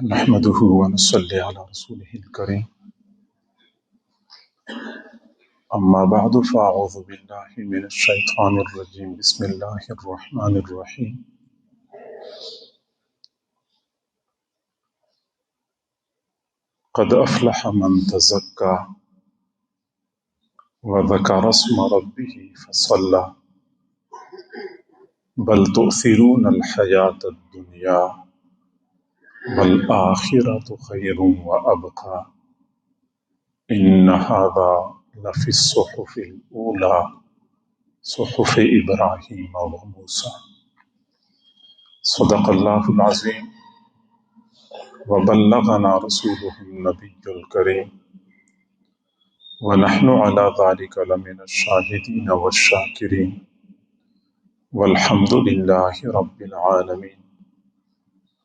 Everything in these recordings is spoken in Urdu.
نحمده ونصلي على رسوله الكريم. أما بعد فأعوذ بالله من الشيطان الرجيم. بسم الله الرحمن الرحيم. قد أفلح من تزكى وذكر اسم ربه فصلى بل تؤثرون الحياة الدنيا والآخرة خير وأبقى إن هذا لفي الصحف الأولى صحف إبراهيم وموسى. صدق الله العظيم وبلغنا رسوله النبي الكريم ونحن على ذلك لمن الشاهدين والشاكرين والحمد لله رب العالمين.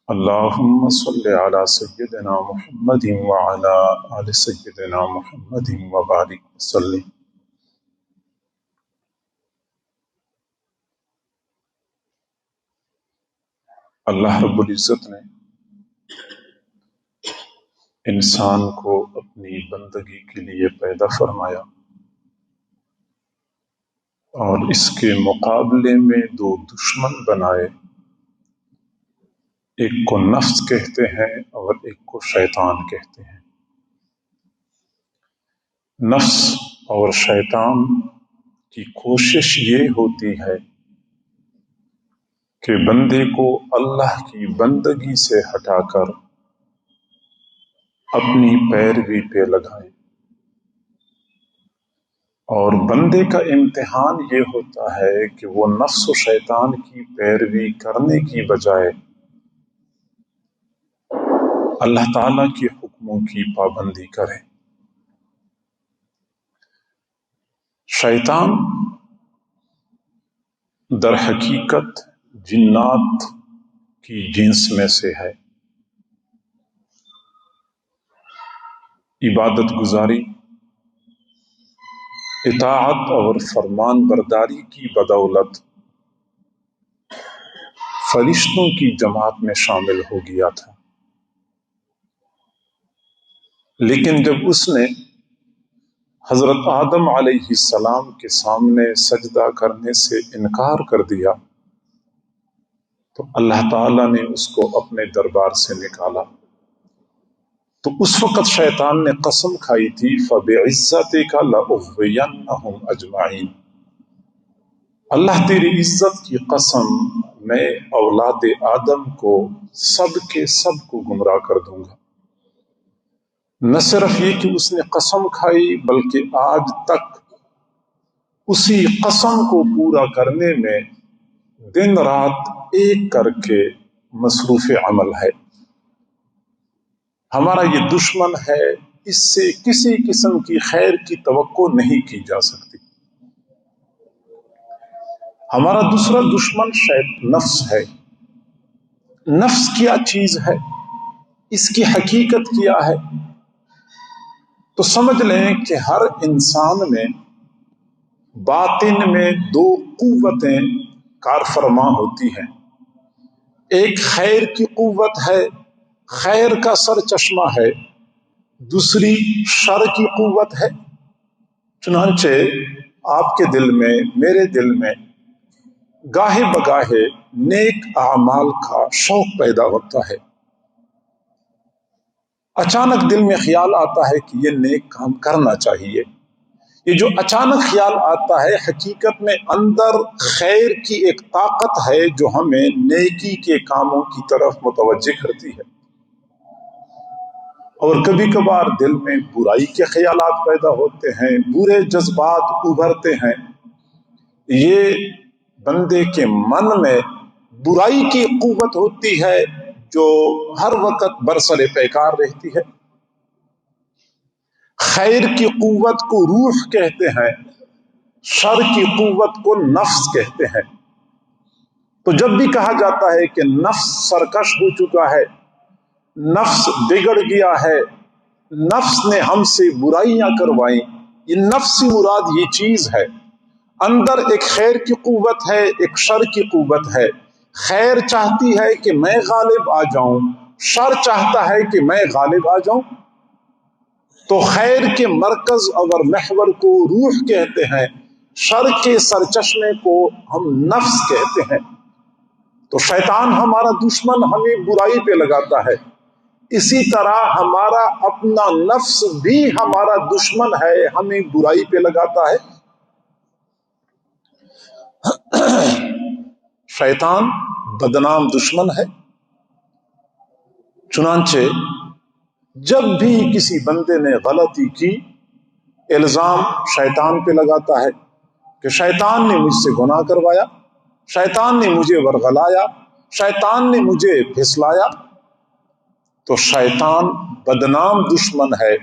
اللهم صل على سيدنا محمد وعلى آل سيدنا محمد وبارك وسلم. اللہ رب العزت نے انسان کو اپنی بندگی کے لیے پیدا فرمایا اور اس کے مقابلے میں دو دشمن بنائے، ایک کو نفس کہتے ہیں اور ایک کو شیطان کہتے ہیں۔ نفس اور شیطان کی کوشش یہ ہوتی ہے کہ بندے کو اللہ کی بندگی سے ہٹا کر اپنی پیروی پہ لگائے، اور بندے کا امتحان یہ ہوتا ہے کہ وہ نفس و شیطان کی پیروی کرنے کی بجائے اللہ تعالیٰ کے حکموں کی پابندی کرے۔ شیطان در حقیقت جنات کی جنس میں سے ہے۔ عبادت گزاری، اطاعت اور فرمان برداری کی بدولت فرشتوں کی جماعت میں شامل ہو گیا تھا، لیکن جب اس نے حضرت آدم علیہ السلام کے سامنے سجدہ کرنے سے انکار کر دیا تو اللہ تعالیٰ نے اس کو اپنے دربار سے نکالا۔ تو اس وقت شیطان نے قسم کھائی تھی فَبِعِزَّتِكَ لَأُغْوِيَنَّهُمْ أَجْمَعِينَ، اللہ تیری عزت کی قسم، میں اولاد آدم کو سب کے سب کو گمراہ کر دوں گا۔ نہ صرف یہ کہ اس نے قسم کھائی بلکہ آج تک اسی قسم کو پورا کرنے میں دن رات ایک کر کے مصروف عمل ہے۔ ہمارا یہ دشمن ہے، اس سے کسی قسم کی خیر کی توقع نہیں کی جا سکتی۔ ہمارا دوسرا دشمن نفس ہے۔ نفس کیا چیز ہے، اس کی حقیقت کیا ہے؟ تو سمجھ لیں کہ ہر انسان میں باطن میں دو قوتیں کار فرما ہوتی ہیں۔ ایک خیر کی قوت ہے، خیر کا سر چشمہ ہے، دوسری شر کی قوت ہے۔ چنانچہ آپ کے دل میں، میرے دل میں گاہے بگاہے نیک اعمال کا شوق پیدا ہوتا ہے۔ اچانک دل میں خیال آتا ہے کہ یہ نیک کام کرنا چاہیے۔ یہ جو اچانک خیال آتا ہے حقیقت میں اندر خیر کی ایک طاقت ہے جو ہمیں نیکی کے کاموں کی طرف متوجہ کرتی ہے۔ اور کبھی کبھار دل میں برائی کے خیالات پیدا ہوتے ہیں، برے جذبات ابھرتے ہیں۔ یہ بندے کے من میں برائی کی قوت ہوتی ہے جو ہر وقت برسر پیکار رہتی ہے۔ خیر کی قوت کو روح کہتے ہیں، شر کی قوت کو نفس کہتے ہیں۔ تو جب بھی کہا جاتا ہے کہ نفس سرکش ہو چکا ہے، نفس بگڑ گیا ہے، نفس نے ہم سے برائیاں کروائیں، یہ نفس سے مراد یہ چیز ہے، اندر ایک خیر کی قوت ہے، ایک شر کی قوت ہے۔ خیر چاہتی ہے کہ میں غالب آ جاؤں، شر چاہتا ہے کہ میں غالب آ جاؤں۔ تو خیر کے مرکز اور محور کو روح کہتے ہیں، شر کے سرچشمے کو ہم نفس کہتے ہیں۔ تو شیطان ہمارا دشمن ہمیں برائی پہ لگاتا ہے، اسی طرح ہمارا اپنا نفس بھی ہمارا دشمن ہے، ہمیں برائی پہ لگاتا ہے۔ شیطان بدنام دشمن ہے، چنانچہ جب بھی کسی بندے نے غلطی کی، الزام شیطان پہ لگاتا ہے کہ شیطان نے مجھ سے گناہ کروایا، شیطان نے مجھے ورغلایا، شیطان نے مجھے پھسلایا۔ تو شیطان بدنام دشمن ہے،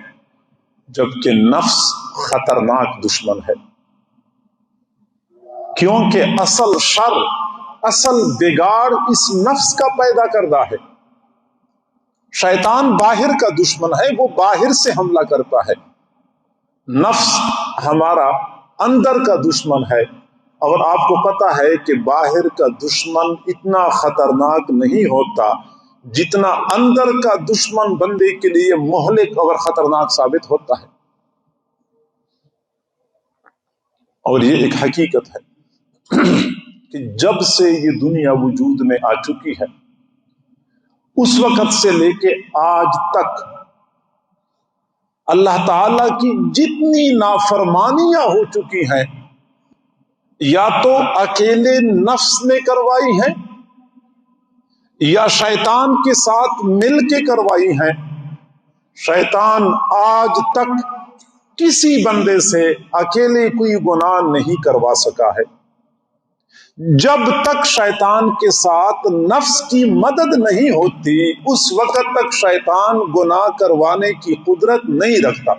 جبکہ نفس خطرناک دشمن ہے، کیونکہ اصل شر، اصل بگاڑ اس نفس کا پیدا کردہ ہے۔ شیطان باہر کا دشمن ہے، وہ باہر سے حملہ کرتا ہے۔ نفس ہمارا اندر کا دشمن ہے، اور آپ کو پتا ہے کہ باہر کا دشمن اتنا خطرناک نہیں ہوتا جتنا اندر کا دشمن بندے کے لیے مہلک اور خطرناک ثابت ہوتا ہے۔ اور یہ ایک حقیقت ہے کہ جب سے یہ دنیا وجود میں آ چکی ہے، اس وقت سے لے کے آج تک اللہ تعالی کی جتنی نافرمانیاں ہو چکی ہیں، یا تو اکیلے نفس نے کروائی ہیں یا شیطان کے ساتھ مل کے کروائی ہیں۔ شیطان آج تک کسی بندے سے اکیلے کوئی گناہ نہیں کروا سکا ہے۔ جب تک شیطان کے ساتھ نفس کی مدد نہیں ہوتی، اس وقت تک شیطان گناہ کروانے کی قدرت نہیں رکھتا۔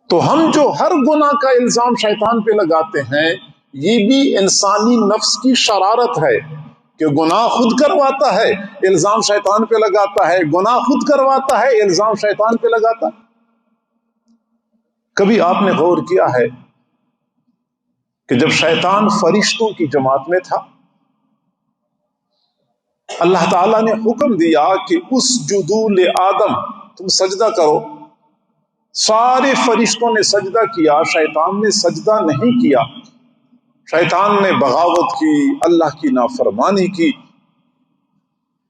تو ہم جو ہر گناہ کا الزام شیطان پہ لگاتے ہیں، یہ بھی انسانی نفس کی شرارت ہے کہ گناہ خود کرواتا ہے، الزام شیطان پہ لگاتا ہے، گناہ خود کرواتا ہے، الزام شیطان پہ لگاتا ہے۔ کبھی آپ نے غور کیا ہے کہ جب شیطان فرشتوں کی جماعت میں تھا، اللہ تعالیٰ نے حکم دیا کہ اسجدوا لآدم، تم سجدہ کرو۔ سارے فرشتوں نے سجدہ کیا، شیطان نے سجدہ نہیں کیا۔ شیطان نے بغاوت کی، اللہ کی نافرمانی کی۔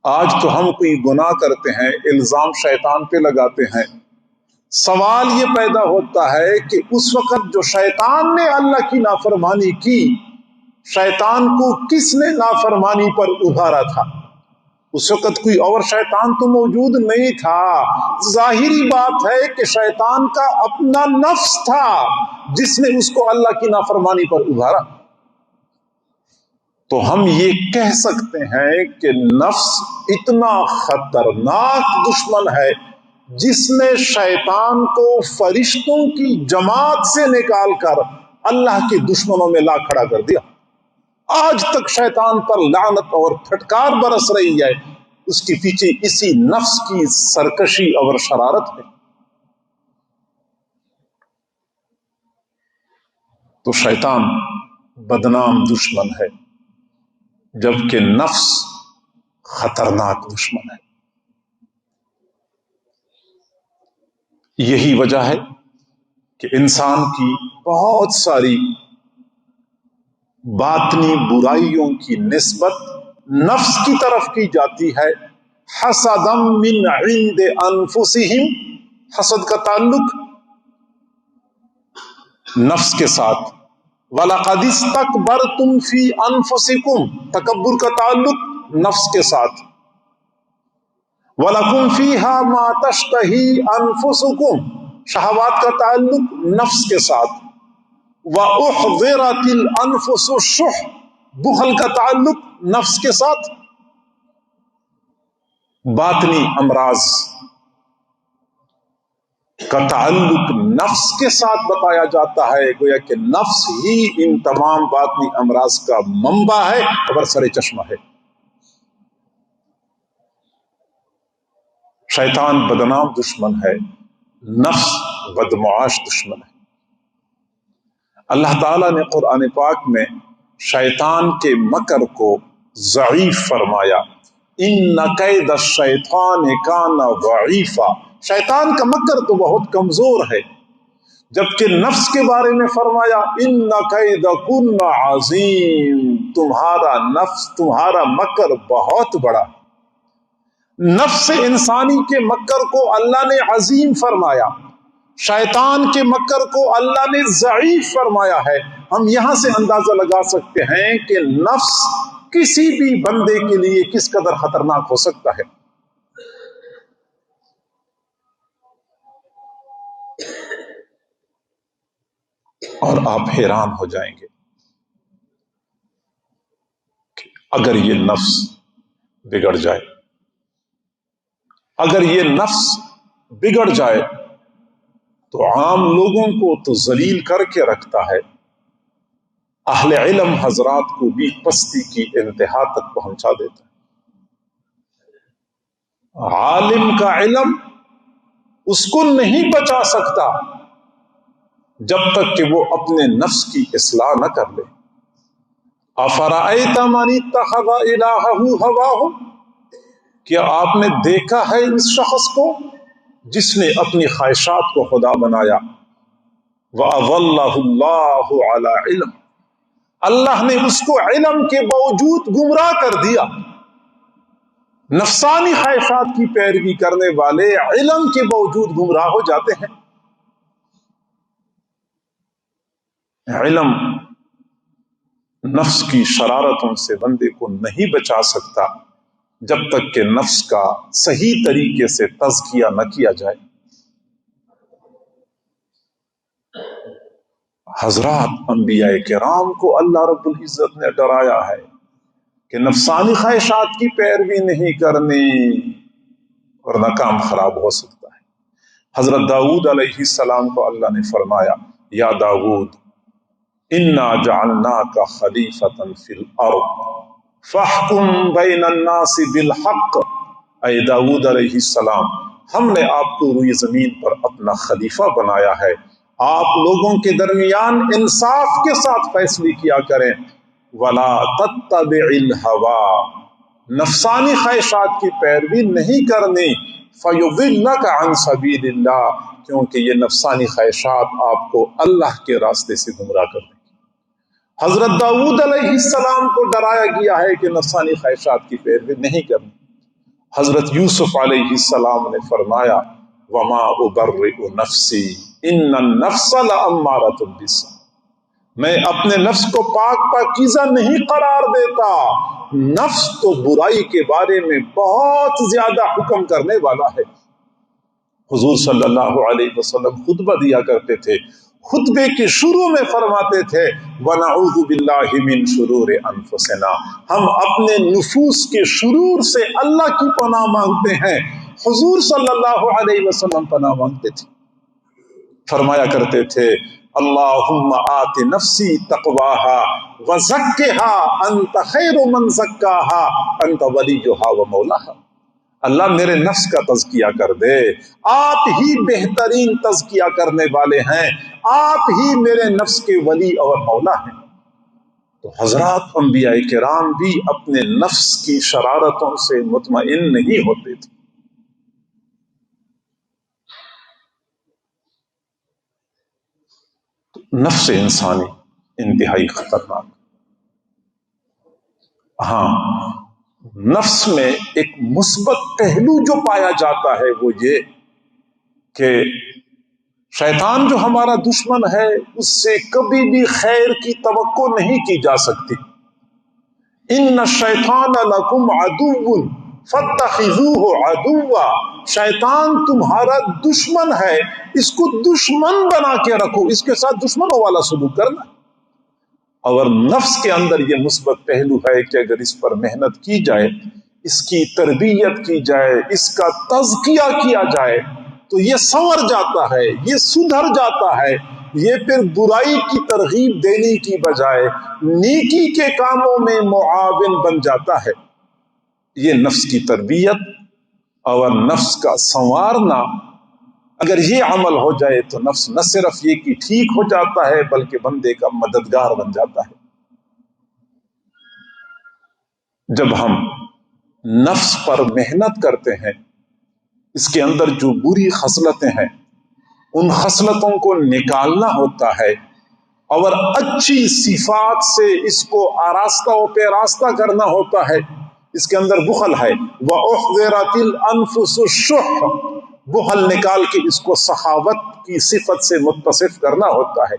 آج تو ہم کوئی گناہ کرتے ہیں، الزام شیطان پہ لگاتے ہیں۔ سوال یہ پیدا ہوتا ہے کہ اس وقت جو شیطان نے اللہ کی نافرمانی کی، شیطان کو کس نے نافرمانی پر ابھارا تھا؟ اس وقت کوئی اور شیطان تو موجود نہیں تھا۔ ظاہری بات ہے کہ شیطان کا اپنا نفس تھا جس نے اس کو اللہ کی نافرمانی پر ابھارا۔ تو ہم یہ کہہ سکتے ہیں کہ نفس اتنا خطرناک دشمن ہے جس نے شیطان کو فرشتوں کی جماعت سے نکال کر اللہ کے دشمنوں میں لا کھڑا کر دیا۔ آج تک شیطان پر لعنت اور پھٹکار برس رہی ہے، اس کے پیچھے اسی نفس کی سرکشی اور شرارت ہے۔ تو شیطان بدنام دشمن ہے، جبکہ نفس خطرناک دشمن ہے۔ یہی وجہ ہے کہ انسان کی بہت ساری باطنی برائیوں کی نسبت نفس کی طرف کی جاتی ہے۔ حسدا من عند انفسہم، حسد کا تعلق نفس کے ساتھ۔ وَلَقَدِ اسْتَكْبَرْتُمْ فِي أَنفُسِكُمْ، تکبر کا تعلق نفس کے ساتھ۔ وَلَكُمْ فِيهَا مَا تَشْتَهِي أَنفُسُكُمْ، شہوات کا تعلق نفس کے ساتھ۔ وَأُحْضِرَتِ الْأَنفُسُ الشُّحَّ، بخل کا تعلق نفس کے ساتھ۔ باطنی امراض کا تعلق نفس کے ساتھ بتایا جاتا ہے، گویا کہ نفس ہی ان تمام باطنی امراض کا منبع ہے اور سر چشمہ ہے۔ شیطان بدنام دشمن ہے، نفس بدمعاش دشمن ہے۔ اللہ تعالیٰ نے قرآن پاک میں شیطان کے مکر کو ضعیف فرمایا، ان کید الشیطان کان ضعیفا، شیطان کا مکر تو بہت کمزور ہے، جبکہ نفس کے بارے میں فرمایا ان کیدکن عظیم، تمہارا نفس، تمہارا مکر بہت بڑا۔ نفس انسانی کے مکر کو اللہ نے عظیم فرمایا، شیطان کے مکر کو اللہ نے ضعیف فرمایا ہے۔ ہم یہاں سے اندازہ لگا سکتے ہیں کہ نفس کسی بھی بندے کے لیے کس قدر خطرناک ہو سکتا ہے۔ اور آپ حیران ہو جائیں گے کہ اگر یہ نفس بگڑ جائے، اگر یہ نفس بگڑ جائے تو عام لوگوں کو تو ذلیل کر کے رکھتا ہے، اہل علم حضرات کو بھی پستی کی انتہا تک پہنچا دیتا ہے۔ عالم کا علم اس کو نہیں بچا سکتا جب تک کہ وہ اپنے نفس کی اصلاح نہ کر لے۔ افرأیت من اتخذ الہہ ہواہ، کیا آپ نے دیکھا ہے اس شخص کو جس نے اپنی خواہشات کو خدا بنایا؟ وَأَضَلَّهُ اللَّهُ عَلَى عِلْمٍ، اللہ نے اس کو علم کے باوجود گمراہ کر دیا۔ نفسانی خواہشات کی پیروی کرنے والے علم کے باوجود گمراہ ہو جاتے ہیں۔ علم نفس کی شرارتوں سے بندے کو نہیں بچا سکتا جب تک کہ نفس کا صحیح طریقے سے تزکیہ نہ کیا جائے۔ حضرات، انبیاء کرام کو اللہ رب العزت نے ڈرایا ہے کہ نفسانی خواہشات کی پیروی نہیں کرنی ورنہ کام خراب ہو سکتا ہے۔ حضرت داؤد علیہ السلام کو اللہ نے فرمایا، یا داؤد انا جعلناک خلیفۃ فی الارض فاحکم بین الناس بالحق، اے داؤد علیہ السلام، ہم نے آپ کو روئی زمین پر اپنا خلیفہ بنایا ہے، آپ لوگوں کے درمیان انصاف کے ساتھ فیصلے کیا کریں۔ ولا تتبع الہوی، نفسانی خواہشات کی پیروی نہیں کرنی، فیضلک عن سبیل اللہ، کیونکہ یہ نفسانی خواہشات آپ کو اللہ کے راستے سے گمراہ کر دیں۔ حضرت داؤد علیہ السلام کو ڈرایا گیا ہے کہ نفسانی خواہشات کی پیروی نہیں کرنی۔ حضرت یوسف علیہ السلام نے فرمایا، وما ابرئ نفسی ان النفس لامارۃ بالسوء، میں اپنے نفس کو پاک پاکیزہ نہیں قرار دیتا، نفس تو برائی کے بارے میں بہت زیادہ حکم کرنے والا ہے۔ حضور صلی اللہ علیہ وسلم خطبہ دیا کرتے تھے، خطبے کے شروع میں فرماتے تھے، وَنَعُوذُ بِاللَّهِ مِن شُرُورِ أَنفُسِنَا، ہم اپنے نفوس کے شرور سے اللہ کی پناہ مانگتے ہیں۔ حضور صلی اللہ علیہ وسلم پناہ مانگتے تھے، فرمایا کرتے تھے، اللہم آت نفسی تقواہا وزکھا انت خیر من زکاہا انت ولیہا ومولاہا، اللہ میرے نفس کا تزکیہ کر دے، آپ ہی بہترین تزکیہ کرنے والے ہیں، آپ ہی میرے نفس کے ولی اور مولا ہیں۔ تو حضرات، انبیاء کرام بھی اپنے نفس کی شرارتوں سے مطمئن نہیں ہوتے تھے۔ نفس انسانی انتہائی خطرناک۔ ہاں، نفس میں ایک مثبت پہلو جو پایا جاتا ہے وہ یہ کہ شیطان جو ہمارا دشمن ہے اس سے کبھی بھی خیر کی توقع نہیں کی جا سکتی۔ ان الشیطان لکم عدو فاتخذوہ عدوا، شیطان تمہارا دشمن ہے، اس کو دشمن بنا کے رکھو، اس کے ساتھ دشمنوں والا سلوک کرنا۔ اور نفس کے اندر یہ مثبت پہلو ہے کہ اگر اس پر محنت کی جائے، اس کی تربیت کی جائے، اس کا تزکیہ کیا جائے تو یہ سنور جاتا ہے، یہ سدھر جاتا ہے، یہ پھر برائی کی ترغیب دینے کی بجائے نیکی کے کاموں میں معاون بن جاتا ہے۔ یہ نفس کی تربیت اور نفس کا سنوارنا، اگر یہ عمل ہو جائے تو نفس نہ صرف یہ کہ ٹھیک ہو جاتا ہے بلکہ بندے کا مددگار بن جاتا ہے۔ جب ہم نفس پر محنت کرتے ہیں، اس کے اندر جو بری خصلتیں ہیں ان خصلتوں کو نکالنا ہوتا ہے اور اچھی صفات سے اس کو آراستہ و پیراستہ کرنا ہوتا ہے۔ اس کے اندر بخل ہے، وَأُحْضِرَتِ الْأَنفُسُ الشُّحَّ، بخل نکال کے اس کو سخاوت کی صفت سے متصف کرنا ہوتا ہے۔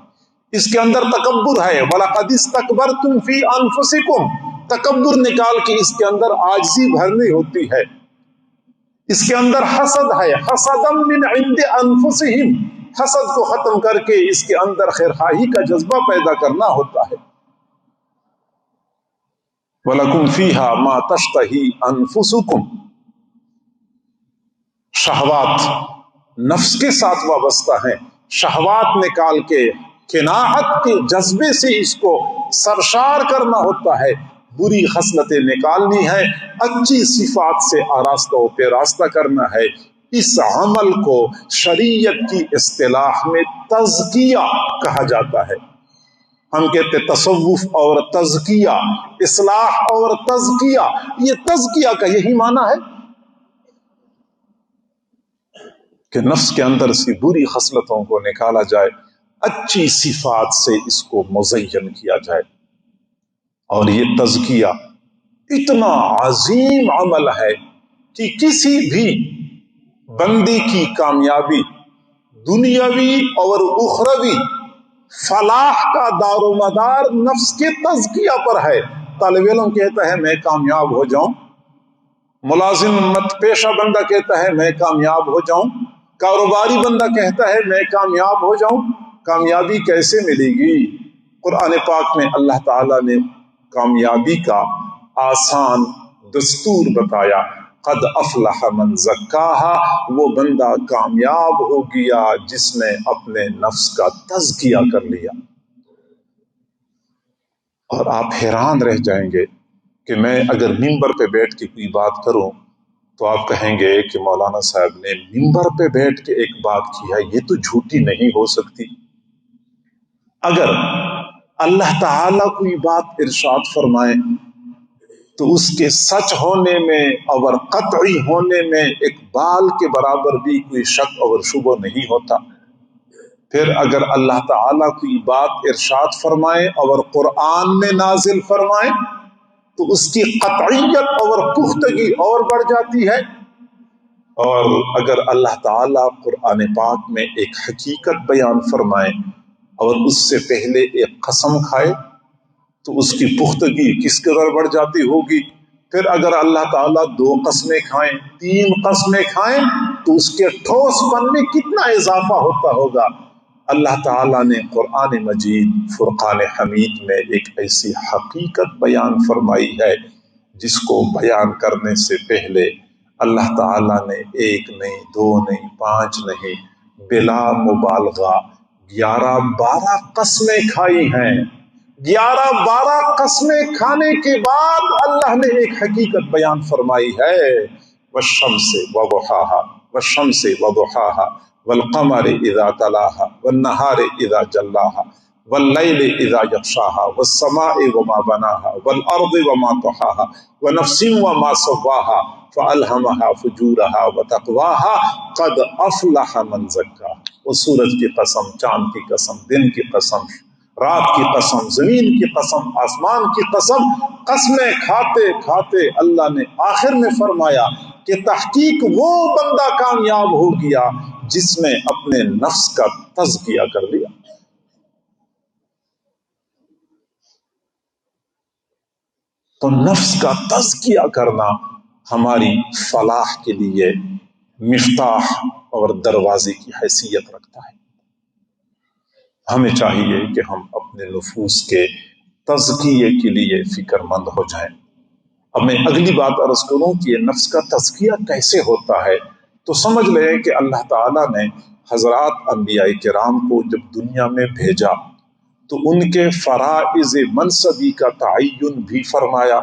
اس کے اندر تکبر ہے، وَلَقَدِ اسْتَكْبَرْتُمْ فِي أَنفُسِكُمْ، تکبر نکال کے اس کے اندر عاجزی بھرنی ہوتی ہے۔ اس کے اندر حسد ہے، حسدم من عند انفسہم، حسد کو ختم کر کے اس کے اندر خیرخواہی کا جذبہ پیدا کرنا ہوتا ہے۔ وَلَكُمْ فِيهَا مَا تَشْتَهِي أَنفُسُكُمْ، شہوات نفس کے ساتھ وابستہ ہیں، شہوات نکال کے قناعت کے جذبے سے اس کو سرشار کرنا ہوتا ہے، بری خصلتیں نکالنی ہے، اچھی صفات سے آراستہ و پیراستہ کرنا ہے۔ اس عمل کو شریعت کی اصطلاح میں تزکیہ کہا جاتا ہے۔ ہم کہتے تصوف اور تزکیہ، اصلاح اور تزکیہ، یہ تزکیہ کا یہی معنی ہے کہ نفس کے اندر سے بری خصلتوں کو نکالا جائے، اچھی صفات سے اس کو مزین کیا جائے۔ اور یہ تزکیہ اتنا عظیم عمل ہے کہ کسی بھی بندی کی کامیابی دنیاوی اور اخروی فلاح کا دار و مدار نفس کے تزکیہ پر ہے۔ طالب علم کہتا ہے میں کامیاب ہو جاؤں، ملازمت پیشہ بندہ کہتا ہے میں کامیاب ہو جاؤں، کاروباری بندہ کہتا ہے میں کامیاب ہو جاؤں۔ کامیابی کیسے ملے گی؟ قرآن پاک میں اللہ تعالیٰ نے کامیابی کا آسان دستور بتایا، قد افلح من زکاہا، وہ بندہ کامیاب ہو گیا جس نے اپنے نفس کا تزکیہ کر لیا۔ اور آپ حیران رہ جائیں گے کہ میں اگر ممبر پہ بیٹھ کے کوئی بات کروں تو آپ کہیں گے کہ مولانا صاحب نے ممبر پہ بیٹھ کے ایک بات کی ہے، یہ تو جھوٹی نہیں ہو سکتی۔ اگر اللہ تعالیٰ کوئی بات ارشاد فرمائے تو اس کے سچ ہونے میں اور قطعی ہونے میں ایک بال کے برابر بھی کوئی شک اور شبہ نہیں ہوتا۔ پھر اگر اللہ تعالیٰ کوئی بات ارشاد فرمائے اور قرآن میں نازل فرمائے تو اس کی قطعیت اور پختگی اور بڑھ جاتی ہے۔ اور اگر اللہ تعالیٰ قرآن پاک میں ایک حقیقت بیان فرمائے اور اس سے پہلے ایک قسم کھائے تو اس کی پختگی کس قدر بڑھ جاتی ہوگی۔ پھر اگر اللہ تعالیٰ 2 قسمیں کھائیں، 3 قسمیں کھائیں تو اس کے ٹھوس پن میں کتنا اضافہ ہوتا ہوگا۔ اللہ تعالیٰ نے قرآن مجید فرقان حمید میں ایک ایسی حقیقت بیان فرمائی ہے جس کو بیان کرنے سے پہلے اللہ تعالیٰ نے 1 نہیں، 2 نہیں، 5 نہیں، بلا مبالغہ 11-12 قسمیں کھائی ہیں۔ 11-12 قسمیں کھانے کے بعد اللہ نے ایک حقیقت بیان فرمائی ہے، والشمس وضحاها، والشمس وضحاها، والقمر اذا تلاها، والنہار اذا جلاها، واللیل اذا یغشاها، والسماء وما بناها، والارض وما طحاها، ونفس وما سواها، فألہمها فجورها وتقواها، قد افلح من زکاها۔ وہ سورج کی قسم، چاند کی قسم، دن کی قسم، رات کی قسم، زمین کی قسم، آسمان کی قسم، قسمیں کھاتے کھاتے اللہ نے آخر میں فرمایا کہ تحقیق وہ بندہ کامیاب ہو گیا جس نے اپنے نفس کا تزکیہ کر لیا۔ تو نفس کا تزکیہ کرنا ہماری فلاح کے لیے مفتاح اور دروازے کی حیثیت رکھتا ہے۔ ہمیں چاہیے کہ ہم اپنے نفوس کے تزکیے کے لیے فکر مند ہو جائیں۔ اب میں اگلی بات عرض کروں کہ یہ نفس کا تزکیہ کیسے ہوتا ہے، تو سمجھ لیں کہ اللہ تعالیٰ نے حضرات انبیاء کرام کو جب دنیا میں بھیجا تو ان کے فرائض منصبی کا تعین بھی فرمایا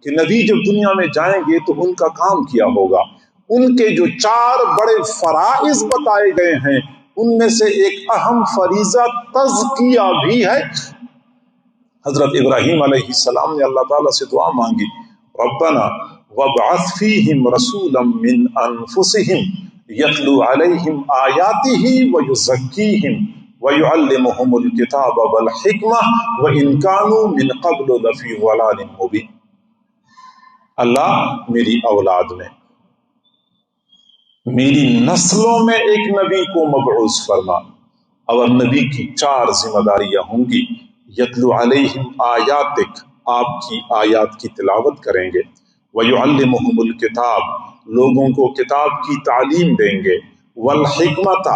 کہ نبی جب دنیا میں جائیں گے تو ان کا کام کیا ہوگا۔ ان کے جو 4 بڑے فرائض بتائے گئے ہیں ان میں سے ایک اہم فریضہ تزکیہ بھی ہے۔ حضرت ابراہیم علیہ السلام نے اللہ تعالیٰ سے دعا مانگی، ربنا وابعث فیہم رسولا من انفسہم یتلو علیہم آیاتہ ویزکیہم ویعلمہم الکتاب والحکمہ وان کانوا من قبل لفی ضلال مبین۔ اللہ میری اولاد میں، میری نسلوں میں ایک نبی کو مبعوث فرما، اور نبی کی 4 ذمہ داریاں ہوں گی۔ یتلو علیہم آیاتک، آپ کی آیات کی تلاوت کریں گے، ویعلمہم الکتاب، لوگوں کو کتاب کی تعلیم دیں گے، والحکمت،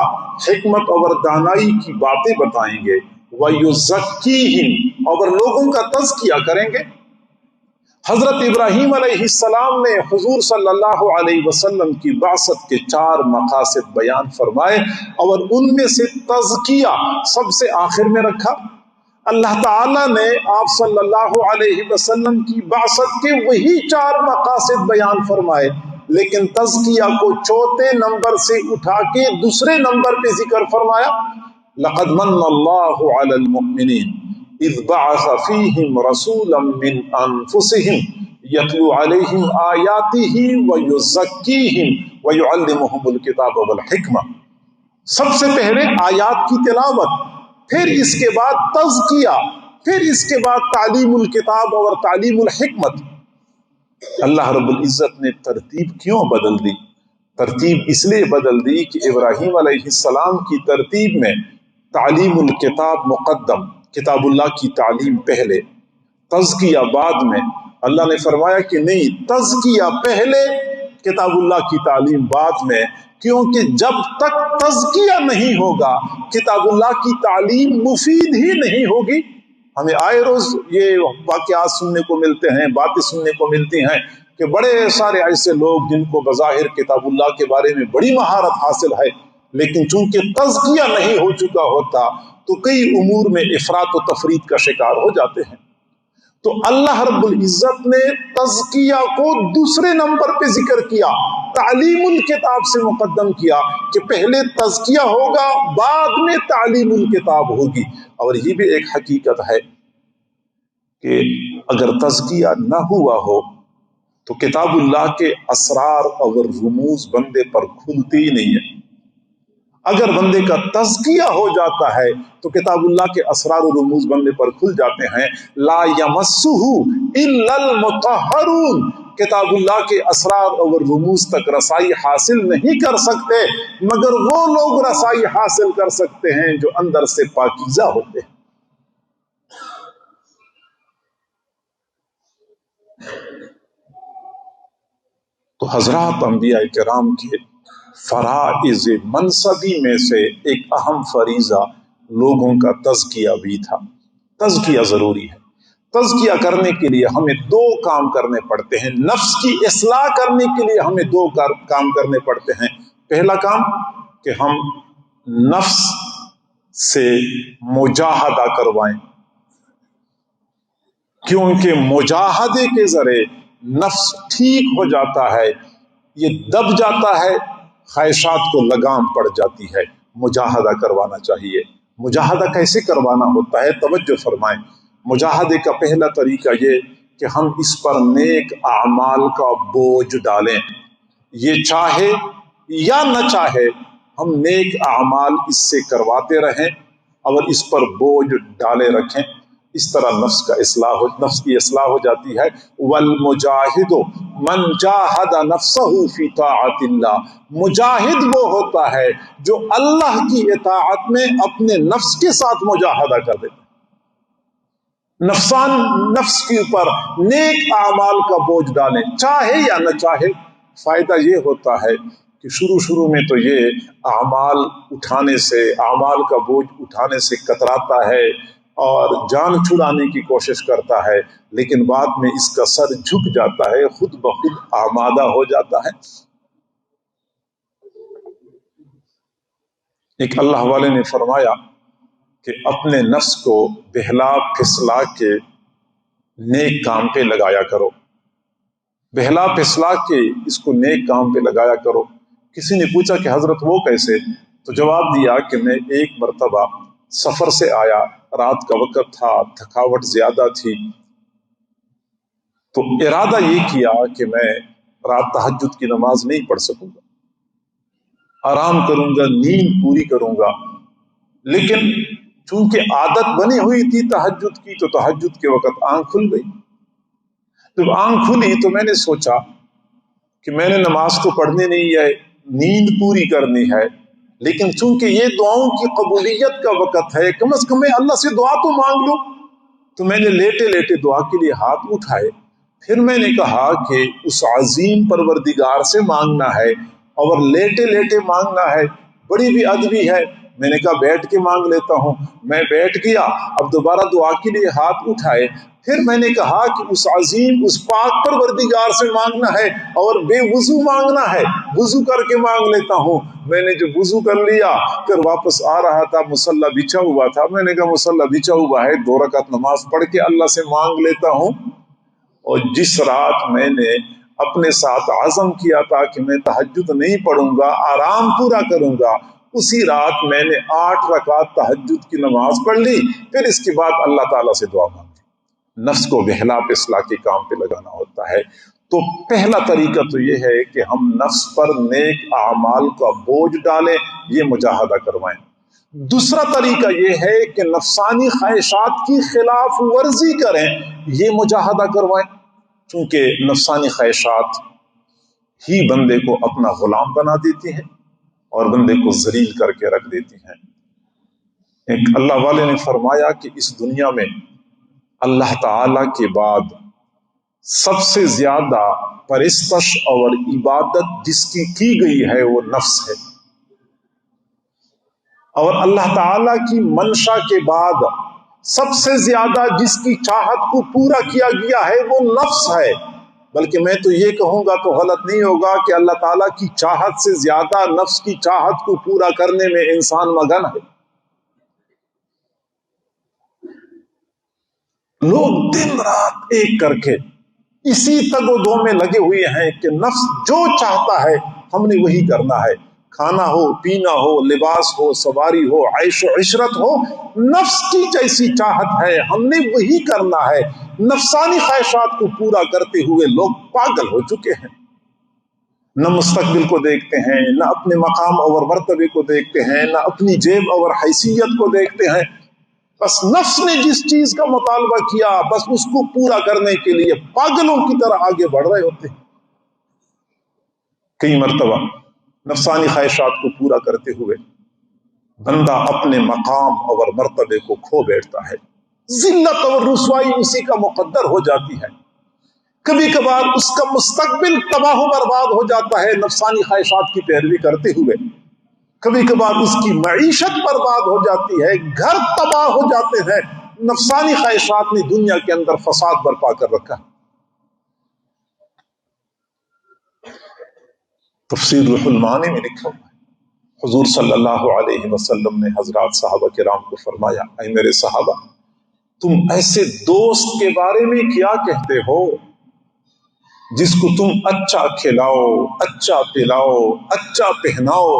حکمت اور دانائی کی باتیں بتائیں گے، ویزکیہم، اور لوگوں کا تزکیہ کریں گے۔ حضرت ابراہیم علیہ السلام نے حضور صلی اللہ علیہ وسلم کی بعثت کے 4 مقاصد بیان فرمائے، اور ان میں سے تزکیہ سب سے آخر میں رکھا۔ اللہ تعالیٰ نے آپ صلی اللہ علیہ وسلم کی بعثت کے وہی 4 مقاصد بیان فرمائے، لیکن تزکیہ کو چوتھے نمبر سے اٹھا کے دوسرے نمبر پہ ذکر فرمایا۔ لقد من اللہ علی المؤمنین اذ بعث فیہم رسولا من انفسہم یتلو علیہم آیاتہ ویزکیہم ویعلمہم الکتاب والحکمہ۔ سب سے پہلے آیات کی تلاوت، پھر اس کے بعد تزکیہ، پھر اس کے بعد تعلیم الکتاب اور تعلیم الحکمت۔ اللہ رب العزت نے ترتیب کیوں بدل دی؟ ترتیب اس لیے بدل دی کہ ابراہیم علیہ السلام کی ترتیب میں تعلیم الکتاب مقدم، کتاب اللہ کی تعلیم پہلے، تزکیہ بعد میں۔ اللہ نے فرمایا کہ نہیں، تزکیہ پہلے، کتاب اللہ کی تعلیم بعد میں، کیونکہ جب تک تزکیہ نہیں ہوگا کتاب اللہ کی تعلیم مفید ہی نہیں ہوگی۔ ہمیں آئے روز یہ واقعات سننے کو ملتے ہیں، باتیں سننے کو ملتی ہیں کہ بڑے سارے ایسے لوگ جن کو بظاہر کتاب اللہ کے بارے میں بڑی مہارت حاصل ہے، لیکن چونکہ تزکیہ نہیں ہو چکا ہوتا تو کئی امور میں افراط و تفریط کا شکار ہو جاتے ہیں۔ تو اللہ رب العزت نے تزکیہ کو دوسرے نمبر پہ ذکر کیا، تعلیم الکتاب سے مقدم کیا کہ پہلے تزکیہ ہوگا بعد میں تعلیم الکتاب ہوگی۔ اور یہ بھی ایک حقیقت ہے کہ اگر تزکیہ نہ ہوا ہو تو کتاب اللہ کے اسرار اور رموز بندے پر کھلتی ہی نہیں ہے۔ اگر بندے کا تزکیہ ہو جاتا ہے تو کتاب اللہ کے اسرار و رموز بندے پر کھل جاتے ہیں۔ لا یمسہ الا المطہرون، کتاب اللہ کے اسرار اور رموز تک رسائی حاصل نہیں کر سکتے مگر وہ لوگ رسائی حاصل کر سکتے ہیں جو اندر سے پاکیزہ ہوتے ہیں۔ تو حضرات انبیاء کرام کے فرائض منصبی میں سے ایک اہم فریضہ لوگوں کا تزکیہ بھی تھا۔ تزکیہ ضروری ہے۔ تزکیہ کرنے کے لیے ہمیں 2 کام کرنے پڑتے ہیں۔ نفس کی اصلاح کرنے کے لیے ہمیں 2 کام کرنے پڑتے ہیں۔ پہلا کام کہ ہم نفس سے مجاہدہ کروائیں، کیونکہ مجاہدے کے ذریعے نفس ٹھیک ہو جاتا ہے، یہ دب جاتا ہے، خواہشات کو لگام پڑ جاتی ہے۔ مجاہدہ کروانا چاہیے۔ مجاہدہ کیسے کروانا ہوتا ہے؟ توجہ فرمائیں۔ مجاہدے کا پہلا طریقہ یہ کہ ہم اس پر نیک اعمال کا بوجھ ڈالیں، یہ چاہے یا نہ چاہے ہم نیک اعمال اس سے کرواتے رہیں اور اس پر بوجھ ڈالے رکھیں۔ اس طرح نفس کی اصلاح ہو جاتی ہے۔ والمجاہد من جاہد نفسہ فی طاعت اللہ، مجاہد وہ ہوتا ہے جو اللہ کی اطاعت میں اپنے نفس کے ساتھ مجاہدہ کر دیتا ہے۔ نفس کے اوپر نیک اعمال کا بوجھ ڈالیں، چاہے یا نہ چاہے۔ فائدہ یہ ہوتا ہے کہ شروع میں تو یہ اعمال اٹھانے سے، اعمال کا بوجھ اٹھانے سے کتراتا ہے اور جان چھڑانے کی کوشش کرتا ہے، لیکن بعد میں اس کا سر جھک جاتا ہے، خود بخود آمادہ ہو جاتا ہے۔ ایک اللہ والے نے فرمایا کہ اپنے نفس کو بہلا پھسلا کے نیک کام پہ لگایا کرو۔ بہلا پھسلا کے اس کو نیک کام پہ لگایا کرو۔ کسی نے پوچھا کہ حضرت وہ کیسے؟ تو جواب دیا کہ میں ایک مرتبہ سفر سے آیا، رات کا وقت تھا، تھکاوٹ زیادہ تھی، تو ارادہ یہ کیا کہ میں رات تہجد کی نماز نہیں پڑھ سکوں گا، آرام کروں گا، نیند پوری کروں گا۔ لیکن چونکہ عادت بنی ہوئی تھی تہجد کی، تو تہجد کے وقت آنکھ کھل گئی۔ جب آنکھ کھلی تو میں نے سوچا کہ میں نے نماز تو پڑھنی نہیں ہے، نیند پوری کرنی ہے، لیکن چونکہ یہ دعاؤں کی قبولیت کا وقت ہے، کم از کم میں اللہ سے دعا تو مانگ لوں۔ تو میں نے لیٹے لیٹے دعا کے لیے ہاتھ اٹھائے، پھر میں نے کہا کہ اس عظیم پروردگار سے مانگنا ہے، اور لیٹے لیٹے مانگنا ہے، بڑی بھی ادبی ہے۔ میں نے کہا بیٹھ کے مانگ لیتا ہوں۔ میں بیٹھ گیا، اب دوبارہ دعا کے لیے ہاتھ اٹھائے، پھر میں نے کہا کہ اس عظیم، اس پاک پروردگار سے مانگنا ہے اور بے وضو مانگنا ہے، وضو کر کے مانگ لیتا ہوں۔ میں نے جب وضو کر لیا، پھر واپس آ رہا تھا، مصلی بچھا ہوا تھا، میں نے کہا مصلی بچھا ہوا ہے، 2 رکعت نماز پڑھ کے اللہ سے مانگ لیتا ہوں۔ اور جس رات میں نے اپنے ساتھ عزم کیا تھا کہ میں تہجد نہیں پڑھوں گا، آرام پورا کروں گا، اسی رات میں نے 8 رکعت تہجد کی نماز پڑھ لی، پھر اس کے بعد اللہ تعالیٰ سے دعا مانگی۔ نفس کو بہلا پسلا کے کام پہ لگانا ہوتا ہے۔ تو پہلا طریقہ تو یہ ہے کہ ہم نفس پر نیک اعمال کا بوجھ ڈالیں، یہ مجاہدہ کروائیں۔ دوسرا طریقہ یہ ہے کہ نفسانی خواہشات کی خلاف ورزی کریں، یہ مجاہدہ کروائیں، چونکہ نفسانی خواہشات ہی بندے کو اپنا غلام بنا دیتی ہیں اور بندے کو ذلیل کر کے رکھ دیتی ہیں۔ ایک اللہ والے نے فرمایا کہ اس دنیا میں اللہ تعالی کے بعد سب سے زیادہ پرستش اور عبادت جس کی گئی ہے وہ نفس ہے، اور اللہ تعالی کی منشا کے بعد سب سے زیادہ جس کی چاہت کو پورا کیا گیا ہے وہ نفس ہے۔ بلکہ میں تو یہ کہوں گا تو غلط نہیں ہوگا کہ اللہ تعالیٰ کی چاہت سے زیادہ نفس کی چاہت کو پورا کرنے میں انسان مگن ہے۔ لوگ دن رات ایک کر کے اسی تگ و دو میں لگے ہوئے ہیں کہ نفس جو چاہتا ہے ہم نے وہی کرنا ہے، کھانا ہو، پینا ہو، لباس ہو، سواری ہو، عیش و عشرت ہو، نفس کی جیسی چاہت ہے ہم نے وہی کرنا ہے۔ نفسانی خواہشات کو پورا کرتے ہوئے لوگ پاگل ہو چکے ہیں، نہ مستقبل کو دیکھتے ہیں، نہ اپنے مقام اور مرتبے کو دیکھتے ہیں، نہ اپنی جیب اور حیثیت کو دیکھتے ہیں۔ بس نفس نے جس چیز کا مطالبہ کیا بس اس کو پورا کرنے کے لیے پاگلوں کی طرح آگے بڑھ رہے ہوتے ہیں۔ کئی مرتبہ نفسانی خواہشات کو پورا کرتے ہوئے بندہ اپنے مقام اور مرتبے کو کھو بیٹھتا ہے، ذلت اور رسوائی اسی کا مقدر ہو جاتی ہے۔ کبھی کبھار اس کا مستقبل تباہ و برباد ہو جاتا ہے نفسانی خواہشات کی پیروی کرتے ہوئے، کبھی کبھار اس کی معیشت برباد ہو جاتی ہے، گھر تباہ ہو جاتے ہیں۔ نفسانی خواہشات نے دنیا کے اندر فساد برپا کر رکھا۔ تفسیر روح المعانی میں لکھا ہوا ہے، حضور صلی اللہ علیہ وسلم نے حضرات صحابہ کرام کو فرمایا، اے میرے صحابہ، تم ایسے دوست کے بارے میں کیا کہتے ہو جس کو تم اچھا کھلاؤ، اچھا پلاؤ، اچھا پہناؤ،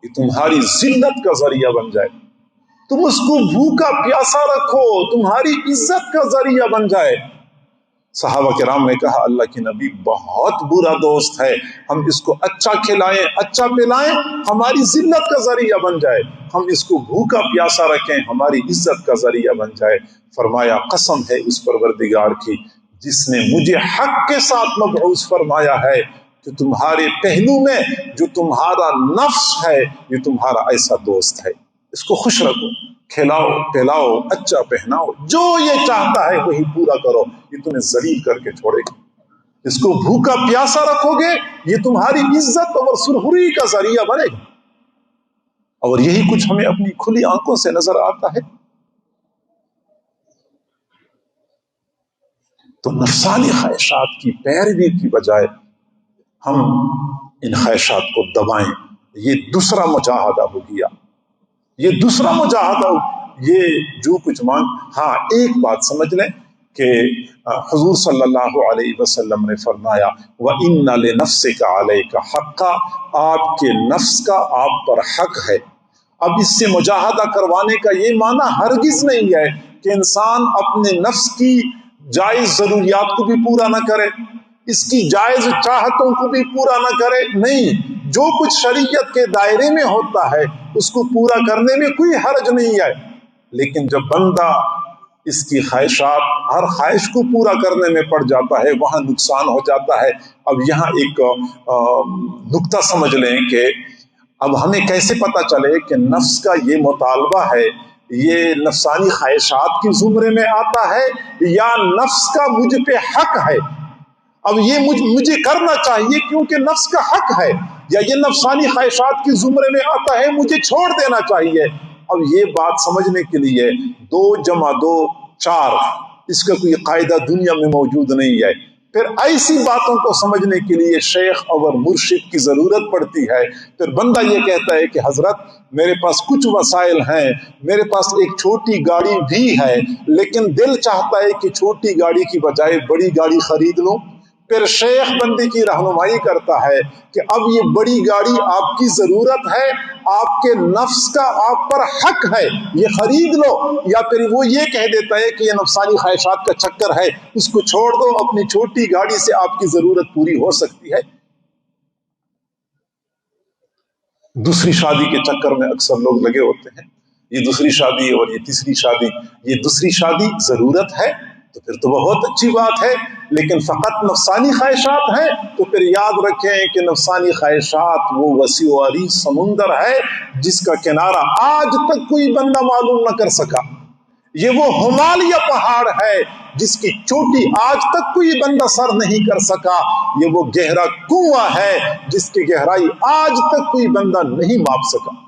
یہ تمہاری ذلت کا ذریعہ بن جائے، تم اس کو بھوکا پیاسا رکھو، تمہاری عزت کا ذریعہ بن جائے۔ صحابہ کرام نے کہا اللہ کے نبی بہت برا دوست ہے، ہم اس کو اچھا کھلائیں، اچھا پلائیں، ہماری ذلت کا ذریعہ بن جائے، ہم اس کو بھوکا پیاسا رکھیں، ہماری عزت کا ذریعہ بن جائے۔ فرمایا قسم ہے اس پروردگار کی جس نے مجھے حق کے ساتھ مبعوث فرمایا ہے کہ تمہارے پہلو میں جو تمہارا نفس ہے یہ تمہارا ایسا دوست ہے، اس کو خوش رکھو، کھلاؤ پلاؤ، اچھا پہناؤ، جو یہ چاہتا ہے وہی پورا کرو، یہ تمہیں ذلیل کر کے چھوڑے گا۔ اس کو بھوکا پیاسا رکھو گے یہ تمہاری عزت اور سرخری کا ذریعہ بنے گا۔ اور یہی کچھ ہمیں اپنی کھلی آنکھوں سے نظر آتا ہے۔ تو نفسانی خواہشات کی پیروی کی بجائے ہم ان خواہشات کو دبائیں، یہ دوسرا مجاہدہ ہو گیا، یہ دوسرا مجاہدہ، یہ جو کچھ ہاں ایک بات سمجھ لیں کہ حضور صلی اللہ علیہ وسلم نے فرمایا وَإِنَّ لِنَفْسِكَ عَلَيْكَ حَقًّا، آپ کے نفس کا آپ پر حق ہے۔ اب اس سے مجاہدہ کروانے کا یہ معنی ہرگز نہیں ہے کہ انسان اپنے نفس کی جائز ضروریات کو بھی پورا نہ کرے، اس کی جائز چاہتوں کو بھی پورا نہ کرے، نہیں، جو کچھ شریعت کے دائرے میں ہوتا ہے اس کو پورا کرنے میں کوئی حرج نہیں ہے۔ لیکن جب بندہ اس کی خواہشات، ہر خواہش کو پورا کرنے میں پڑ جاتا ہے، وہاں نقصان ہو جاتا ہے۔ اب یہاں ایک نکتہ سمجھ لیں کہ اب ہمیں کیسے پتہ چلے کہ نفس کا یہ مطالبہ ہے یہ نفسانی خواہشات کی زمرے میں آتا ہے یا نفس کا مجھ پہ حق ہے، اب یہ مجھے کرنا چاہیے کیونکہ نفس کا حق ہے، یا یہ نفسانی خواہشات کی زمرے میں آتا ہے مجھے چھوڑ دینا چاہیے۔ اب یہ بات سمجھنے کے لیے 2 + 2 4 اس کا کوئی قاعدہ دنیا میں موجود نہیں ہے۔ پھر ایسی باتوں کو سمجھنے کے لیے شیخ اور مرشد کی ضرورت پڑتی ہے۔ پھر بندہ یہ کہتا ہے کہ حضرت میرے پاس کچھ وسائل ہیں، میرے پاس ایک چھوٹی گاڑی بھی ہے، لیکن دل چاہتا ہے کہ چھوٹی گاڑی کی بجائے بڑی گاڑی خرید لوں۔ پھر شیخ بندے کی رہنمائی کرتا ہے کہ اب یہ بڑی گاڑی آپ کی ضرورت ہے، آپ کے نفس کا آپ پر حق ہے، یہ خرید لو، یا پھر وہ یہ کہہ دیتا ہے کہ یہ نفسانی خواہشات کا چکر ہے، اس کو چھوڑ دو، اپنی چھوٹی گاڑی سے آپ کی ضرورت پوری ہو سکتی ہے۔ دوسری شادی کے چکر میں اکثر لوگ لگے ہوتے ہیں، یہ دوسری شادی اور یہ تیسری شادی، یہ دوسری شادی ضرورت ہے تو پھر تو بہت اچھی بات ہے، لیکن فقط نفسانی خواہشات ہیں تو پھر یاد رکھیں کہ نفسانی خواہشات وہ وسیع و عریض سمندر ہے جس کا کنارہ آج تک کوئی بندہ معلوم نہ کر سکا، یہ وہ ہمالیہ پہاڑ ہے جس کی چوٹی آج تک کوئی بندہ سر نہیں کر سکا، یہ وہ گہرا کنواں ہے جس کی گہرائی آج تک کوئی بندہ نہیں ماپ سکا۔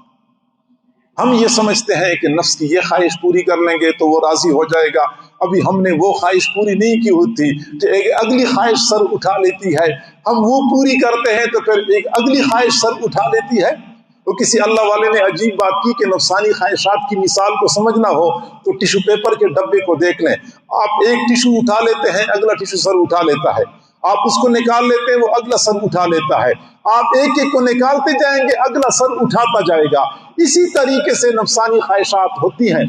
ہم یہ سمجھتے ہیں کہ نفس کی یہ خواہش پوری کر لیں گے تو وہ راضی ہو جائے گا، ابھی ہم نے وہ خواہش پوری نہیں کی ہوتی کہ ایک اگلی خواہش سر اٹھا لیتی ہے، ہم وہ پوری کرتے ہیں تو پھر ایک اگلی خواہش سر اٹھا لیتی ہے۔ تو کسی اللہ والے نے عجیب بات کی کہ نفسانی خواہشات کی مثال کو سمجھنا ہو تو ٹیشو پیپر کے ڈبے کو دیکھ لیں، آپ ایک ٹیشو اٹھا لیتے ہیں، اگلا ٹیشو سر اٹھا لیتا ہے، آپ اس کو نکال لیتے ہیں، وہ اگلا سر اٹھا لیتا ہے، آپ ایک ایک کو نکالتے جائیں گے، اگلا سر اٹھاتا جائے گا۔ اسی طریقے سے نفسانی خواہشات ہوتی ہیں،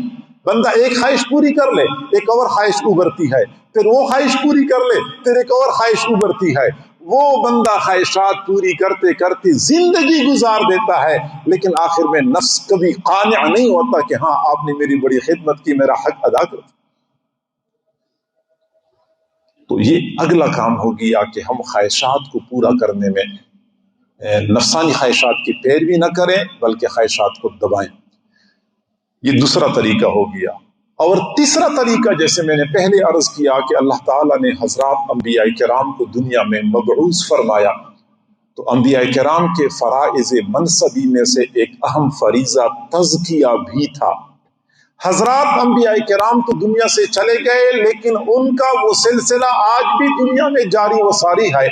بندہ ایک خواہش پوری کر لے ایک اور خواہش ابھرتی ہے، پھر وہ خواہش پوری کر لے پھر ایک اور خواہش ابھرتی ہے، وہ بندہ خواہشات پوری کرتے کرتے زندگی گزار دیتا ہے، لیکن آخر میں نفس کبھی قانع نہیں ہوتا کہ ہاں آپ نے میری بڑی خدمت کی، میرا حق ادا کر۔ تو یہ اگلا کام ہو گیا کہ ہم خواہشات کو پورا کرنے میں نفسانی خواہشات کی پیروی نہ کریں بلکہ خواہشات کو دبائیں، یہ دوسرا طریقہ ہو گیا۔ اور تیسرا طریقہ جیسے میں نے پہلے عرض کیا کہ اللہ تعالیٰ نے حضرات انبیاء کرام کو دنیا میں مبعوث فرمایا، تو انبیاء کرام کے فرائض منصبی میں سے ایک اہم فریضہ تزکیہ بھی تھا۔ حضرات انبیاء کرام تو دنیا سے چلے گئے لیکن ان کا وہ سلسلہ آج بھی دنیا میں جاری و ساری ہے۔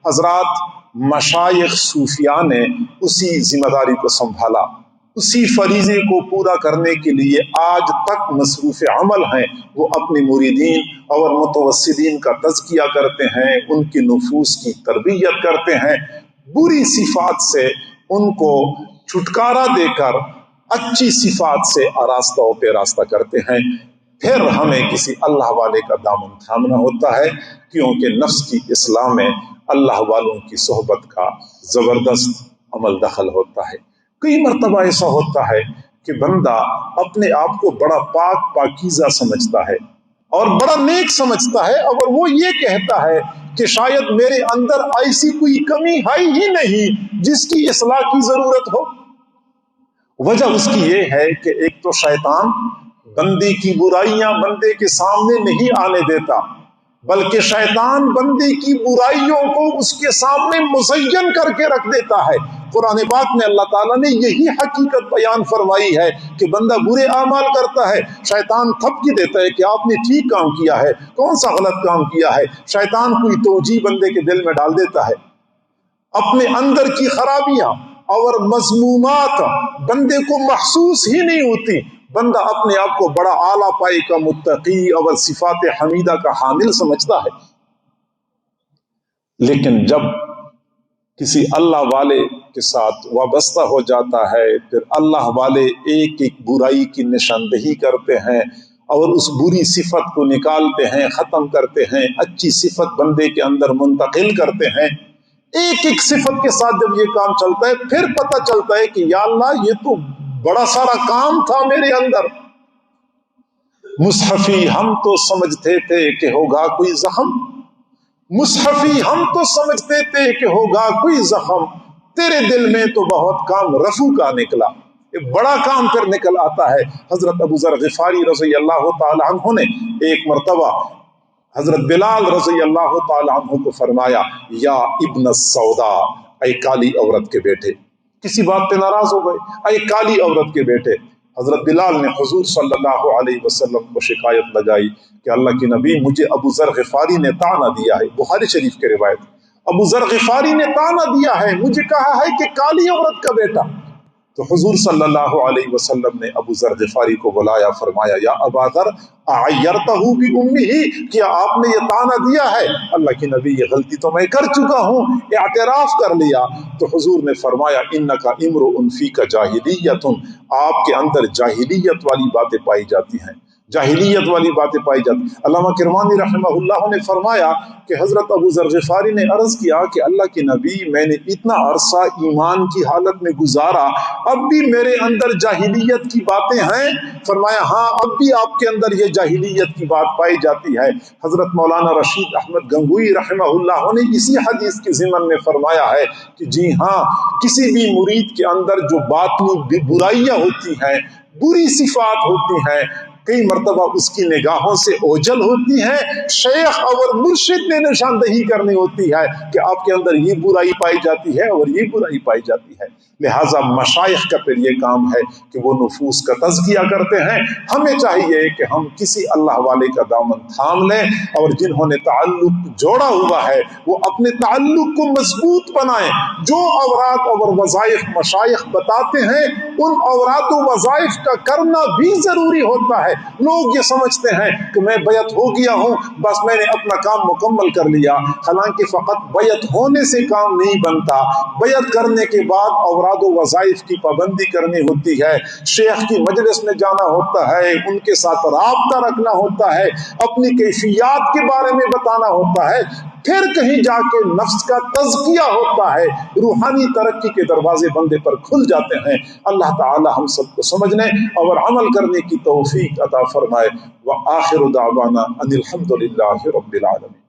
حضرات مشائخ صوفیاء نے اسی ذمہ داری کو سنبھالا، اسی فریضے کو پورا کرنے کے لیے آج تک مصروف عمل ہیں، وہ اپنے مریدین اور متوسلین کا تزکیہ کرتے ہیں، ان کی نفوس کی تربیت کرتے ہیں، بری صفات سے ان کو چھٹکارا دے کر اچھی صفات سے آراستہ و پیراستہ کرتے ہیں۔ پھر ہمیں کسی اللہ والے کا دامن تھامنا ہوتا ہے، کیونکہ نفس کی اصلاح میں اللہ والوں کی صحبت کا زبردست عمل دخل ہوتا ہے۔ کئی مرتبہ ایسا ہوتا ہے کہ بندہ اپنے آپ کو بڑا پاک پاکیزہ سمجھتا ہے اور بڑا نیک سمجھتا ہے، اور وہ یہ کہتا ہے کہ شاید میرے اندر ایسی کوئی کمی ہے ہی نہیں جس کی اصلاح کی ضرورت ہو۔ وجہ اس کی یہ ہے کہ ایک تو شیطان بندے کی برائیاں بندے کے سامنے نہیں آنے دیتا، بلکہ شیطان بندے کی برائیوں کو اس کے سامنے مزین کر کے رکھ دیتا ہے۔ قرآن پاک میں اللہ تعالیٰ نے یہی حقیقت بیان فرمائی ہے کہ بندہ برے اعمال کرتا ہے، شیطان تھپکی دیتا ہے کہ آپ نے ٹھیک کام کیا ہے، کون سا غلط کام کیا ہے، شیطان کوئی توجیہ بندے کے دل میں ڈال دیتا ہے، اپنے اندر کی خرابیاں اور مذمومات بندے کو محسوس ہی نہیں ہوتی، بندہ اپنے آپ کو بڑا اعلیٰ پائے کا متقی اور صفات حمیدہ کا حامل سمجھتا ہے، لیکن جب کسی اللہ والے کے ساتھ وابستہ ہو جاتا ہے، پھر اللہ والے ایک ایک برائی کی نشاندہی کرتے ہیں اور اس بری صفت کو نکالتے ہیں، ختم کرتے ہیں، اچھی صفت بندے کے اندر منتقل کرتے ہیں۔ ایک ایک صفت کے ساتھ جب یہ کام چلتا ہے، پھر پتہ چلتا ہے کہ یا اللہ یہ تو بڑا سارا کام تھا میرے اندر۔ مصحفی ہم تو سمجھتے تھے کہ ہوگا کوئی زخم، مصحفی ہم تو سمجھتے تھے کہ ہوگا کوئی زخم، تیرے دل میں تو بہت کام رفو کا نکلا۔ ایک بڑا کام پھر نکل آتا ہے۔ حضرت ابو ذر غفاری رضی اللہ تعالی عنہ نے ایک مرتبہ حضرت بلال رضی اللہ تعالی عنہ کو فرمایا، یا ابن السودا، اے کالی عورت کے بیٹے، کسی بات پہ ناراض ہو گئے، اے کالی عورت کے بیٹے۔ حضرت بلال نے حضور صلی اللہ علیہ وسلم کو شکایت لگائی کہ اللہ کے نبی، مجھے ابو ذر غفاری نے طعنہ دیا ہے، بخاری شریف کے روایت، ابو ذر غفاری نے طعنہ دیا ہے، مجھے کہا ہے کہ کالی عورت کا بیٹا۔ تو حضور صلی اللہ علیہ وسلم نے ابو ذر غفاری کو بلایا، فرمایا، یا ابا ذر اعیرتہ بامہ، کیا آپ نے یہ طعنہ دیا ہے؟ اللہ کے نبی، یہ غلطی تو میں کر چکا ہوں، اعتراف کر لیا۔ تو حضور نے فرمایا، انک امرؤ فیک جاہلیۃ، آپ کے اندر جاہلیت والی باتیں پائی جاتی ہیں، جاہلیت والی باتیں پائی جاتی ہیں۔ علامہ کرمانی رحمہ اللہ نے فرمایا کہ حضرت ابو ذر غفاری نے عرض کیا کہ اللہ کے نبی، میں نے اتنا عرصہ ایمان کی حالت میں گزارا، اب بھی میرے اندر جاہلیت کی باتیں ہیں؟ فرمایا، ہاں، اب بھی آپ کے اندر یہ جاہلیت کی بات پائی جاتی ہے۔ حضرت مولانا رشید احمد گنگوئی رحمہ اللہ نے اسی حدیث کے ضمن میں فرمایا ہے کہ جی ہاں، کسی بھی مرید کے اندر جو باطنی برائیاں ہوتی ہیں، بری صفات ہوتی ہیں، کئی مرتبہ اس کی نگاہوں سے اوجھل ہوتی ہیں، شیخ اور مرشد نے نشاندہی کرنی ہوتی ہے کہ آپ کے اندر یہ برائی پائی جاتی ہے اور یہ برائی پائی جاتی ہے۔ لہٰذا مشائخ کا پھر یہ کام ہے کہ وہ نفوس کا تزکیہ کرتے ہیں۔ ہمیں چاہیے کہ ہم کسی اللہ والے کا دامن تھام لیں، اور جنہوں نے تعلق جوڑا ہوا ہے وہ اپنے تعلق کو مضبوط بنائیں۔ جو اوراد اور وظائف مشائخ بتاتے ہیں، ان اوراد و وظائف کا کرنا بھی ضروری ہوتا ہے۔ لوگ یہ سمجھتے ہیں کہ میں بیعت ہو گیا ہوں، بس میں نے اپنا کام مکمل کر لیا، حالانکہ فقط بیعت ہونے سے کام نہیں بنتا، بیعت کرنے کے بعد اوراد و وظائف کی پابندی کرنی ہوتی ہے، شیخ کی مجلس میں جانا ہوتا ہے، ان کے ساتھ رابطہ رکھنا ہوتا ہے، اپنی کیفیات کے بارے میں بتانا ہوتا ہے، پھر کہیں جا کے نفس کا تزکیہ ہوتا ہے، روحانی ترقی کے دروازے بندے پر کھل جاتے ہیں۔ اللہ تعالی ہم سب کو سمجھنے اور عمل کرنے کی توفیق عطا فرمائے۔ وآخر دعوانا ان الحمد للہ رب العالمین۔